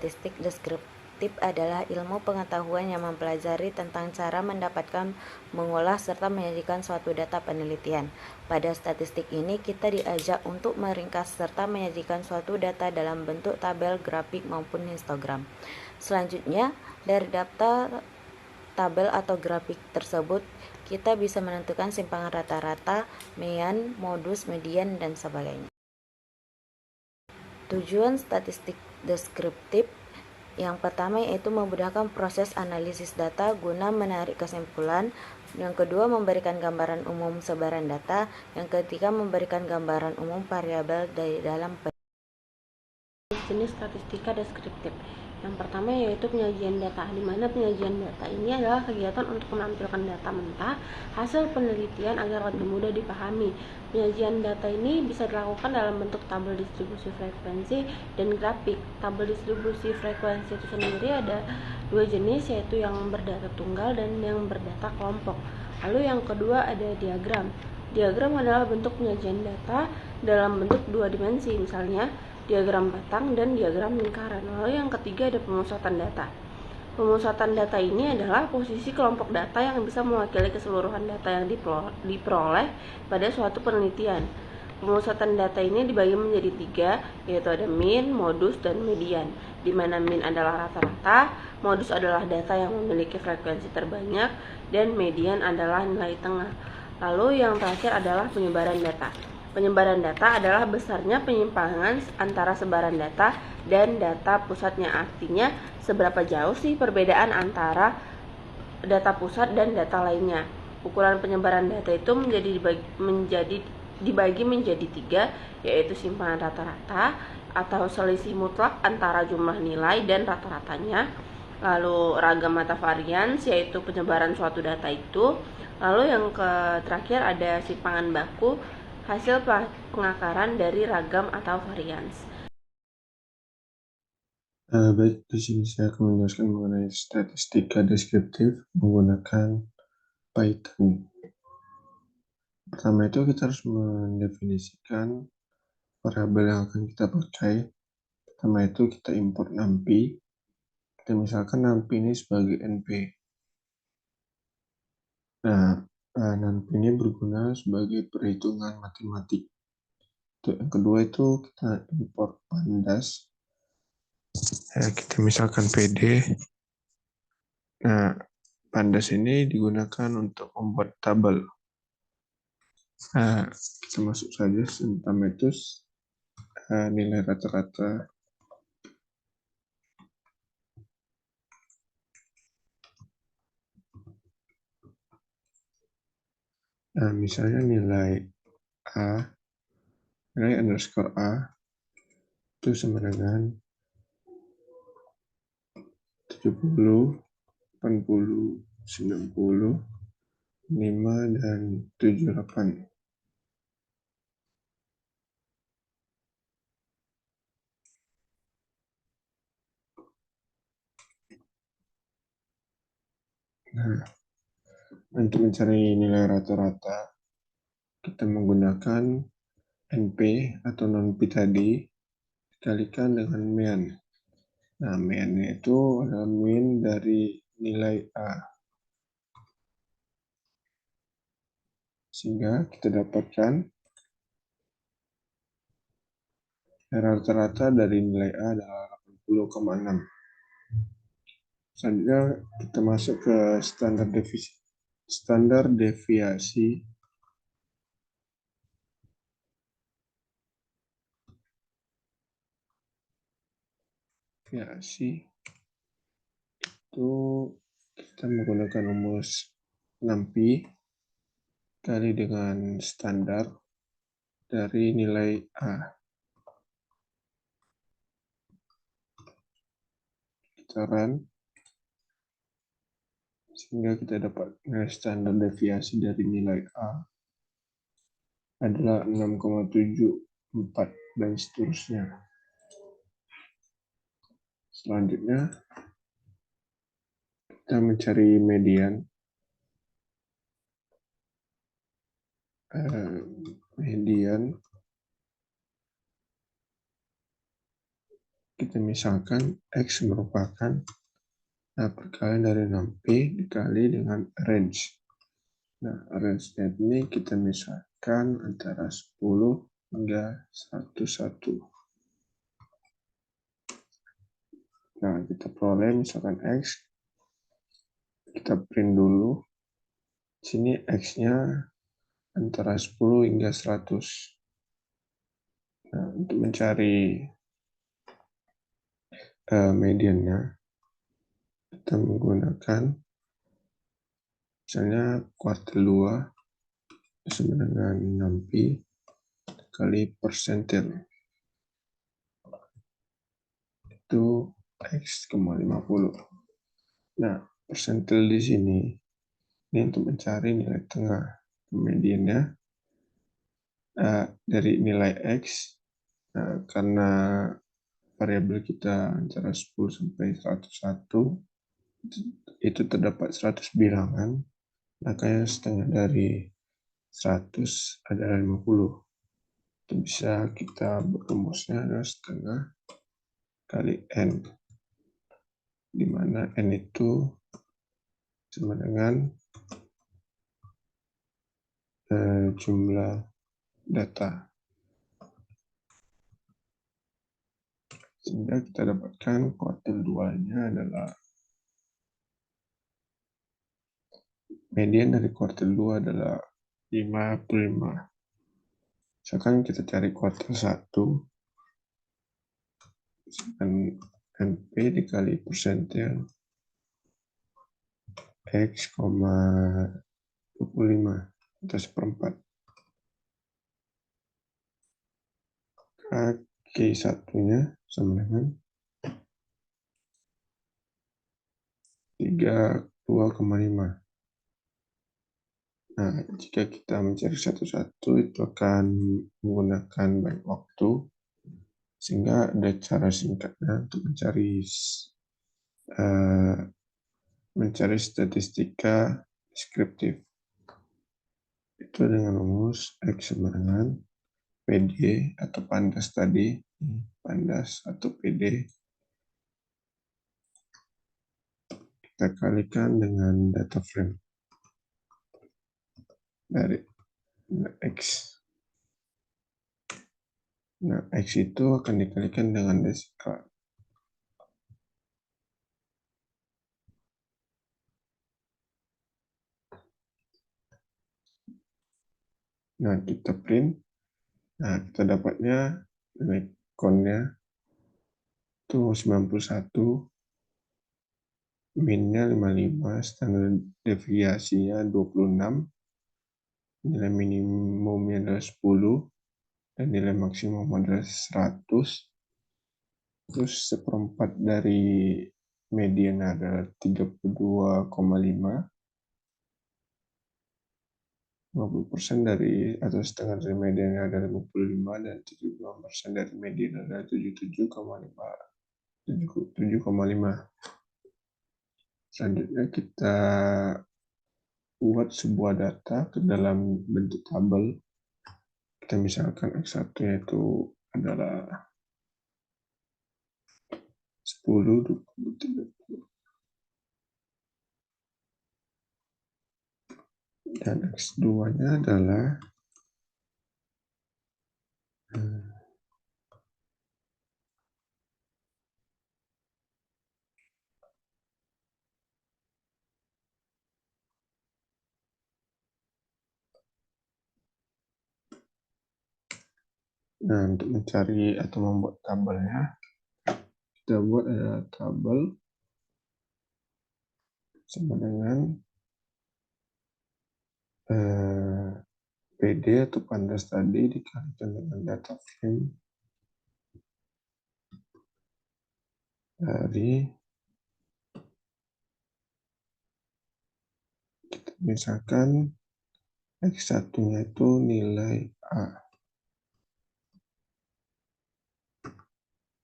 statistik deskriptif adalah ilmu pengetahuan yang mempelajari tentang cara mendapatkan, mengolah, serta menyajikan suatu data penelitian. Pada statistik ini, kita diajak untuk meringkas serta menyajikan suatu data dalam bentuk tabel, grafik, maupun histogram. Selanjutnya, dari daftar tabel atau grafik tersebut, kita bisa menentukan simpangan rata-rata, mean, modus, median, dan sebagainya. Tujuan statistik deskriptif yang pertama yaitu memudahkan proses analisis data guna menarik kesimpulan. Yang kedua, memberikan gambaran umum sebaran data. Yang ketiga, memberikan gambaran umum variabel dari dalam jenis statistika deskriptif. Yang pertama yaitu penyajian data, di mana penyajian data ini adalah kegiatan untuk menampilkan data mentah hasil penelitian agar lebih mudah dipahami. Penyajian data ini bisa dilakukan dalam bentuk tabel distribusi frekuensi dan grafik. Tabel distribusi frekuensi itu sendiri ada dua jenis, yaitu yang berdata tunggal dan yang berdata kelompok. Lalu yang kedua ada diagram. Diagram adalah bentuk penyajian data dalam bentuk dua dimensi, misalnya diagram batang dan diagram lingkaran. Lalu yang ketiga ada pemusatan data. Pemusatan data ini adalah posisi kelompok data yang bisa mewakili keseluruhan data yang diperoleh pada suatu penelitian. Pemusatan data ini dibagi menjadi tiga, yaitu ada mean, modus, dan median. Di mana mean adalah rata-rata, modus adalah data yang memiliki frekuensi terbanyak, dan median adalah nilai tengah. Lalu yang terakhir adalah penyebaran data. Penyebaran data adalah besarnya penyimpangan antara sebaran data dan data pusatnya. Artinya, seberapa jauh sih perbedaan antara data pusat dan data lainnya. Ukuran penyebaran data itu dibagi menjadi tiga, yaitu simpangan rata-rata atau selisih mutlak antara jumlah nilai dan rata-ratanya. Lalu ragam mata varians, yaitu penyebaran suatu data itu. Lalu yang terakhir ada simpangan baku, hasil pengakaran dari ragam atau varians. Baik, di sini saya akan menjelaskan mengenai statistika deskriptif menggunakan Python. Pertama itu kita harus mendefinisikan variabel yang akan kita pakai. Pertama itu kita import numpy. Kita misalkan numpy ini sebagai np. Nah, numpy ini berguna sebagai perhitungan matematik. Yang kedua itu kita import pandas. Kita misalkan pd. Nah, pandas ini digunakan untuk membuat tabel. Nah, kita masuk saja sentametus nilai rata-rata. Nah, misalnya nilai underscore A itu sama dengan 70, 80, 90, 5, dan 78. Nah, untuk mencari nilai rata-rata, kita menggunakan NP atau non-P tadi dikalikan dengan mean. Nah, mean itu adalah mean dari nilai A. Sehingga kita dapatkan rata-rata dari nilai A adalah 80,6. Selanjutnya kita masuk ke standar deviasi itu kita menggunakan rumus 6pi kali dengan standar dari nilai A. Kita run sehingga kita dapat nilai standar deviasi dari nilai A adalah 6,74 dan seterusnya. Selanjutnya kita mencari median. Median kita misalkan X merupakan perkalian dari 6P dikali dengan range. Nah, range-nya ini kita misalkan antara 10 hingga 101. Nah, kita peroleh misalkan X, kita print dulu. Sini X-nya antara 10 hingga 100. Nah, untuk mencari mediannya, kita menggunakan misalnya kuartil 2 sama dengan 6Pi kali persentil. Itu X,50. Nah, persentil di sini ini untuk mencari nilai tengah. Mediannya dari nilai X, karena variabel kita antara 10 sampai 101, itu terdapat 100 bilangan, makanya setengah dari 100 adalah 50. Itu bisa kita berumusnya adalah setengah kali N, di mana N itu sama dengan jumlah data. Sehingga kita dapatkan kuartil 2-nya adalah median dari kuartil 2 adalah 55. Misalkan kita cari kuartil 1, misalkan NP dikali persentil X,25 atau seperempat. K1-nya sama dengan 32,5. Nah, jika kita mencari satu-satu itu akan menggunakan banyak waktu, sehingga ada cara singkatnya untuk mencari statistika deskriptif. Itu dengan rumus X sama dengan PD atau pandas tadi, pandas atau PD, kita kalikan dengan data frame dari X. Nah, X itu akan dikalikan dengan desikal. Nah, kita print. Nah, kita dapatnya nilai konnya itu 91, minnya 55, standar deviasinya 26, nilai minimumnya adalah 10, dan nilai maksimum adalah 100. Terus seperempat dari median adalah 32,5. 50% dari atau setengah dari median adalah 55, dan 75% dari median adalah 77,5. Selanjutnya kita buat sebuah data ke dalam bentuk tabel. Kita misalkan X1-nya itu adalah 10, 20, 30. Dan X2-nya adalah nah, untuk mencari atau membuat tabelnya, kita buat ada tabel sama dengan PD atau pandas tadi dikalikan dengan data frame dari, kita misalkan X1-nya itu nilai A.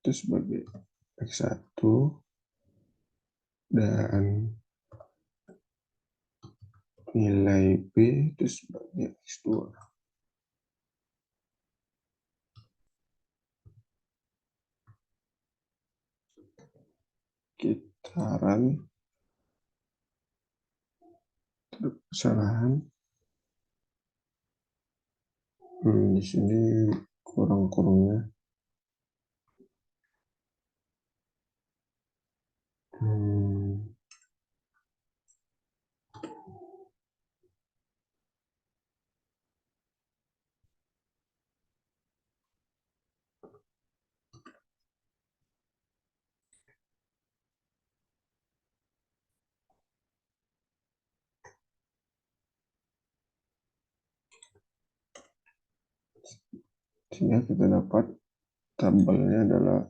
Itu sebagai X1 dan nilai B itu sebagai X2. Kitaran, kesalahan. Di sini kurang-kurangnya. Sehingga kita dapat tabelnya adalah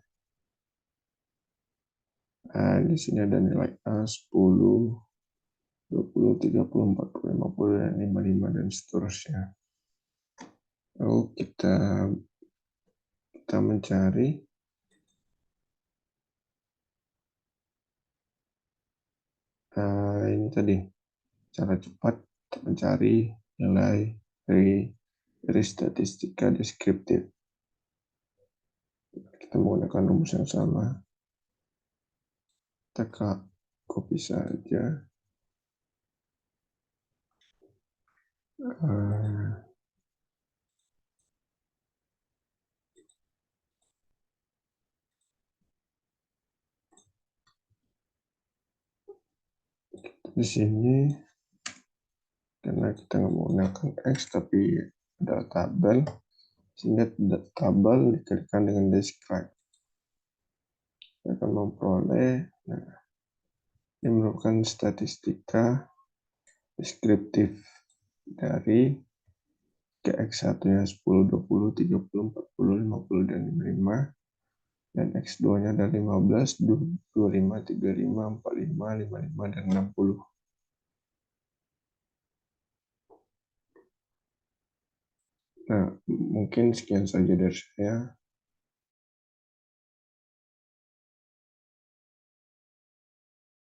di sini ada nilai A 10, 20, 30, 40, 50, dan 55, dan seterusnya. Lalu kita mencari ini tadi, cara cepat mencari nilai dari statistika deskriptif. Kita menggunakan rumus yang sama. Kita copy saja. Di sini karena kita nggak menggunakan X tapi ada tabel, sehingga tabel dikalikan dengan describe. Kita akan memperoleh, ini merupakan statistika deskriptif dari X1-nya 10, 20, 30, 40, 50, dan 55, dan X2-nya ada 15, 25, 35, 45, 55, dan 60. Nah, mungkin sekian saja dari saya.